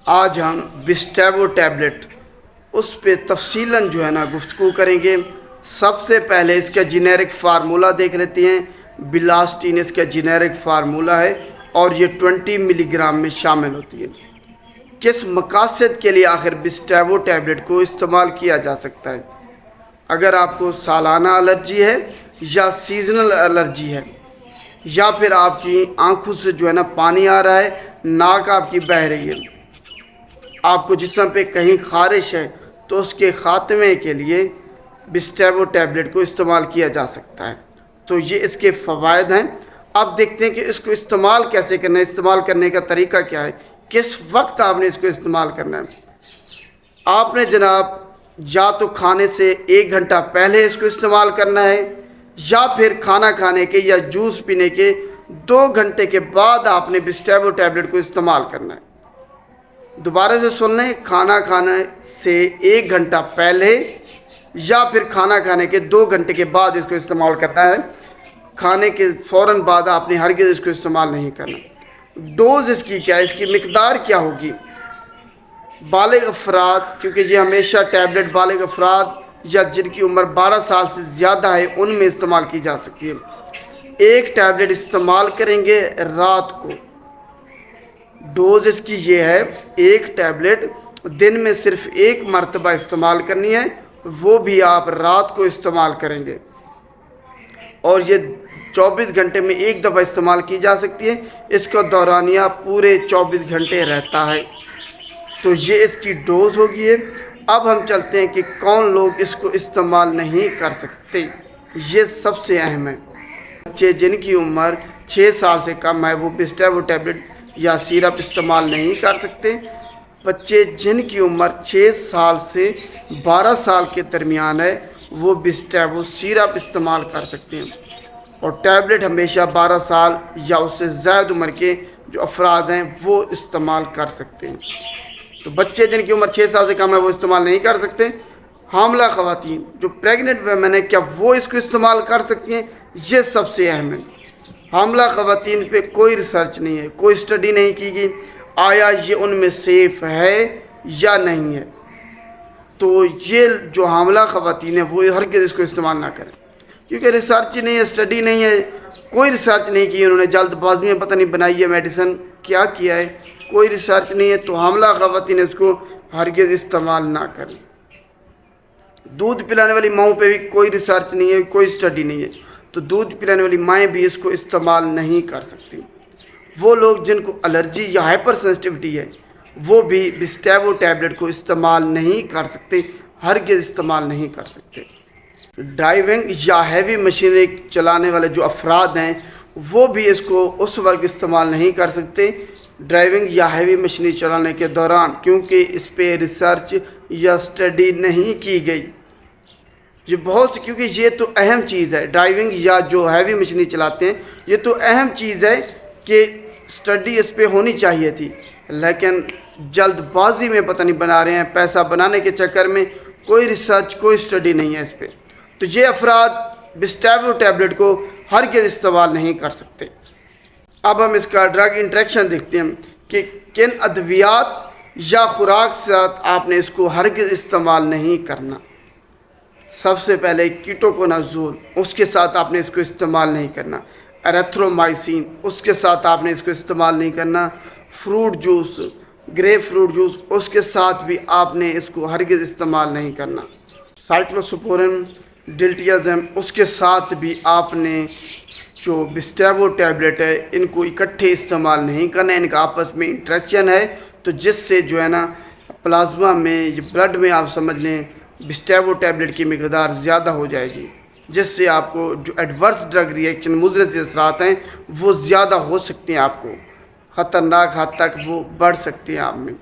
آج ہم بسٹیبو ٹیبلٹ اس پہ تفصیلاً گفتگو کریں گے۔ سب سے پہلے اس کا جینیرک فارمولہ دیکھ لیتے ہیں۔ بلاسٹین اس کا جینیرک فارمولہ ہے اور یہ 20 ملی گرام میں شامل ہوتی ہے۔ کس مقاصد کے لیے آخر بسٹیبو ٹیبلٹ کو استعمال کیا جا سکتا ہے؟ اگر آپ کو سالانہ الرجی ہے یا سیزنل الرجی ہے، یا پھر آپ کی آنکھوں سے پانی آ رہا ہے، ناک آپ کی بہہ رہی ہے، آپ کو جسم پہ کہیں خارش ہے، تو اس کے خاتمے کے لیے بسٹیبو ٹیبلٹ کو استعمال کیا جا سکتا ہے۔ تو یہ اس کے فوائد ہیں۔ اب دیکھتے ہیں کہ اس کو استعمال کیسے کرنا ہے، استعمال کرنے کا طریقہ کیا ہے، کس وقت آپ نے اس کو استعمال کرنا ہے۔ آپ نے جناب یا تو کھانے سے 1 گھنٹہ پہلے اس کو استعمال کرنا ہے، یا پھر کھانا کھانے کے یا جوس پینے کے 2 گھنٹے کے بعد آپ نے بسٹیبو ٹیبلٹ کو استعمال کرنا ہے۔ دوبارہ سے سن لیں، کھانا کھانے سے 1 گھنٹہ پہلے یا پھر کھانا کھانے کے 2 گھنٹے کے بعد اس کو استعمال کرنا ہے۔ کھانے کے فوراً بعد آپ نے ہرگز اس کو استعمال نہیں کرنا۔ ڈوز اس کی کیا ہے، اس کی مقدار کیا ہوگی؟ بالغ افراد، کیونکہ یہ ہمیشہ ٹیبلٹ بالغ افراد یا جن کی عمر 12 سال سے زیادہ ہے ان میں استعمال کی جا سکتی ہے۔ 1 ٹیبلٹ استعمال کریں گے رات کو۔ ڈوز اس کی یہ ہے، 1 ٹیبلٹ دن میں صرف 1 مرتبہ استعمال کرنی ہے، وہ بھی آپ رات کو استعمال کریں گے، اور یہ 24 گھنٹے میں 1 دفعہ استعمال کی جا سکتی ہے۔ اس کا دورانیہ پورے 24 گھنٹے رہتا ہے۔ تو یہ اس کی ڈوز ہوگی ہے۔ اب ہم چلتے ہیں کہ کون لوگ اس کو استعمال نہیں کر سکتے۔ یہ سب سے اہم ہے۔ بچے جن کی عمر 6 سال سے کم ہے وہ بسٹیبو ٹیبلٹ یا سیرپ استعمال نہیں کر سکتے۔ بچے جن کی عمر 6 سال سے 12 سال کے درمیان ہے وہ بسٹیبو سیرپ استعمال کر سکتے ہیں، اور ٹیبلٹ ہمیشہ 12 سال یا اس سے زائد عمر کے جو افراد ہیں وہ استعمال کر سکتے ہیں۔ تو بچے جن کی عمر 6 سال سے کم ہے وہ استعمال نہیں کر سکتے۔ حاملہ خواتین جو پریگننٹ ویمن ہے، کیا وہ اس کو استعمال کر سکتی ہیں؟ یہ سب سے اہم ہے۔ حاملہ خواتین پہ کوئی ریسرچ نہیں ہے، کوئی اسٹڈی نہیں کی گئی آیا یہ ان میں سیف ہے یا نہیں ہے۔ تو یہ جو حاملہ خواتین ہیں وہ ہرگز اس کو استعمال نہ کریں، کیونکہ ریسرچ نہیں ہے، اسٹڈی نہیں ہے، کوئی ریسرچ نہیں کی انہوں نے، جلد بازی میں پتہ نہیں بنائی ہے میڈیسن، کیا کیا ہے، کوئی ریسرچ نہیں ہے۔ تو حاملہ خواتین اس کو ہرگز استعمال نہ کریں۔ دودھ پلانے والی ماؤں پہ بھی کوئی ریسرچ نہیں ہے، کوئی اسٹڈی نہیں ہے، تو دودھ پلانے والی مائیں بھی اس کو استعمال نہیں کر سکتی۔ وہ لوگ جن کو الرجی یا ہائپر سینسٹیوٹی ہے وہ بھی بسٹیبو ٹیبلٹ کو استعمال نہیں کر سکتے، ہرگز استعمال نہیں کر سکتے۔ ڈرائیونگ یا ہیوی مشینری چلانے والے جو افراد ہیں وہ بھی اس کو اس وقت استعمال نہیں کر سکتے، ڈرائیونگ یا ہیوی مشینری چلانے کے دوران، کیونکہ اس پہ ریسرچ یا اسٹڈی نہیں کی گئی۔ یہ کیونکہ یہ تو اہم چیز ہے، ڈرائیونگ یا جو ہیوی مشینری چلاتے ہیں یہ تو اہم چیز ہے کہ اسٹڈی اس پہ ہونی چاہیے تھی، لیکن جلد بازی میں پتہ نہیں بنا رہے ہیں، پیسہ بنانے کے چکر میں کوئی ریسرچ کوئی اسٹڈی نہیں ہے اس پہ۔ تو یہ افراد بسٹیبو ٹیبلٹ کو ہرگز استعمال نہیں کر سکتے۔ اب ہم اس کا ڈرگ انٹریکشن دیکھتے ہیں کہ کن ادویات یا خوراک سے آپ نے اس کو ہرگز استعمال نہیں کرنا۔ سب سے پہلے کیٹوکونازول، اس کے ساتھ آپ نے اس کو استعمال نہیں کرنا۔ ایریتھرومائسین، اس کے ساتھ آپ نے اس کو استعمال نہیں کرنا۔ Fruit juice, grapefruit juice, اس کے ساتھ بھی آپ نے اس کو ہرگز استعمال نہیں کرنا۔ سائکلوسپورین، ڈلٹیازم، اس کے ساتھ بھی آپ نے جو بسٹیبو ٹیبلٹ ہے ان کو اکٹھے استعمال نہیں کرنا، ان کا آپس میں انٹریکشن ہے، تو جس سے پلازما میں بلڈ میں آپ سمجھ لیں بسٹیبو ٹیبلٹ کی مقدار زیادہ ہو جائے گی، جس سے آپ کو جو ایڈورس ڈرگ ریئیکشن مضر سے اثرات ہیں وہ زیادہ ہو سکتے ہیں، آپ کو خطرناک حد تک وہ بڑھ سکتے ہیں آپ میں۔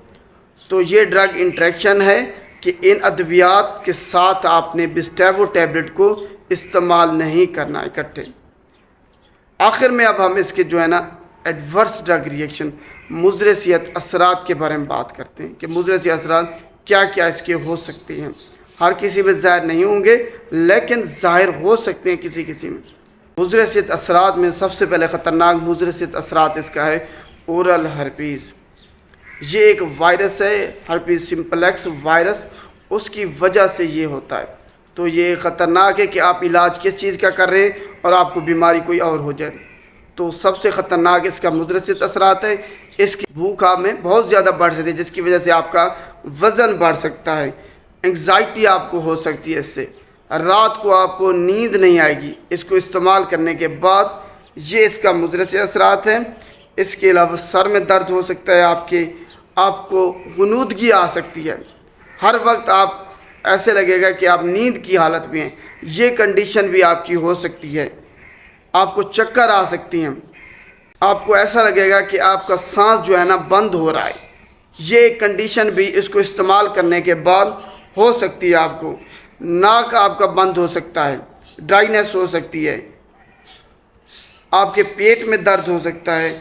تو یہ ڈرگ انٹریکشن ہے کہ ان ادویات کے ساتھ آپ نے بسٹیبو ٹیبلٹ کو استعمال نہیں کرنا اکٹھے۔ آخر میں اب ہم اس کے ایڈورس ڈرگ ریئیکشن مضر صحت اثرات کے بارے میں بات کرتے ہیں کہ مضر صحت اثرات کیا کیا اس کے ہو سکتے ہیں۔ ہر کسی میں ظاہر نہیں ہوں گے لیکن ظاہر ہو سکتے ہیں کسی میں۔ مضر صحت اثرات میں سب سے پہلے خطرناک مضر صحت اثرات اس کا ہے اورل ہرپیز۔ یہ ایک وائرس ہے، ہرپیس سمپلیکس وائرس، اس کی وجہ سے یہ ہوتا ہے۔ تو یہ خطرناک ہے کہ آپ علاج کس چیز کا کر رہے ہیں اور آپ کو بیماری کوئی اور ہو جائے۔ تو سب سے خطرناک اس کا مضر اثرات ہیں۔ اس کی بھوک آپ میں بہت زیادہ بڑھ سکتی ہے، جس کی وجہ سے آپ کا وزن بڑھ سکتا ہے، انگزائٹی آپ کو ہو سکتی ہے، اس سے رات کو آپ کو نیند نہیں آئے گی اس کو استعمال کرنے کے بعد۔ یہ اس کا مضر اثرات ہیں۔ اس کے علاوہ سر میں درد ہو سکتا ہے، آپ کو غنودگی آ سکتی ہے، ہر وقت آپ ایسے لگے گا کہ آپ نیند کی حالت میں ہیں، یہ کنڈیشن بھی آپ کی ہو سکتی ہے۔ آپ کو چکر آ سکتی ہیں، آپ کو ایسا لگے گا کہ آپ کا سانس جو ہے نا بند ہو رہا ہے، یہ ایک کنڈیشن بھی اس کو استعمال کرنے کے بعد ہو سکتی ہے۔ آپ کو ناک آپ کا بند ہو سکتا ہے، ڈرائینس ہو سکتی ہے، آپ کے پیٹ میں درد ہو سکتا ہے،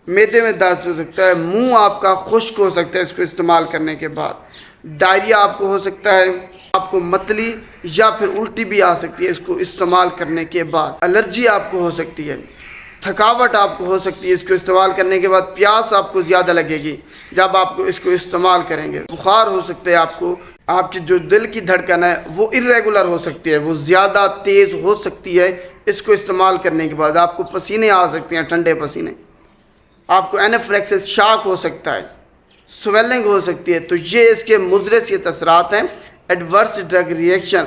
معدے میں درد ہو سکتا ہے، منہ آپ کا خشک ہو سکتا ہے اس کو استعمال کرنے کے بعد، ڈائریا آپ کو ہو سکتا ہے، آپ کو متلی یا پھر الٹی بھی آ سکتی ہے اس کو استعمال کرنے کے بعد، الرجی آپ کو ہو سکتی ہے، تھکاوٹ آپ کو ہو سکتی ہے اس کو استعمال کرنے کے بعد، پیاس آپ کو زیادہ لگے گی جب آپ کو اس کو استعمال کریں گے، بخار ہو سکتے ہیں آپ کی جو دل کی دھڑکن ہے وہ irregular ہو سکتی ہے، وہ زیادہ تیز ہو سکتی ہے اس کو استعمال کرنے کے بعد، آپ کو پسینے آ سکتے ہیں، ٹھنڈے پسینے، آپ کو اینافلیکسس شاک ہو سکتا ہے، سویلنگ ہو سکتی ہے۔ تو یہ اس کے مضر اثرات ہیں، ایڈورس ڈرگ ریئیکشن،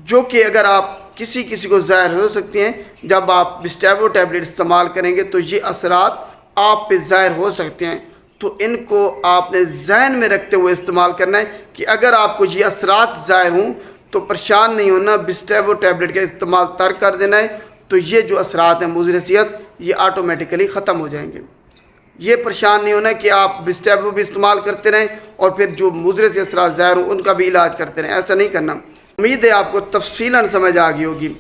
جو کہ اگر آپ کسی کو ظاہر ہو سکتی ہیں جب آپ بسٹیبو ٹیبلٹ استعمال کریں گے، تو یہ اثرات آپ پہ ظاہر ہو سکتے ہیں۔ تو ان کو آپ نے ذہن میں رکھتے ہوئے استعمال کرنا ہے کہ اگر آپ کو یہ اثرات ظاہر ہوں تو پریشان نہیں ہونا، بسٹیبو ٹیبلٹ کا استعمال ترک کر دینا ہے، تو یہ جو اثرات ہیں مضر یہ آٹومیٹیکلی ختم ہو جائیں گے۔ یہ پریشان نہیں ہونا کہ آپ بسٹیبو بھی استعمال کرتے رہیں اور پھر جو مضر اثرات ظاہر ہوں ان کا بھی علاج کرتے رہیں، ایسا نہیں کرنا۔ امید ہے آپ کو تفصیلاً سمجھ آ گئی ہوگی۔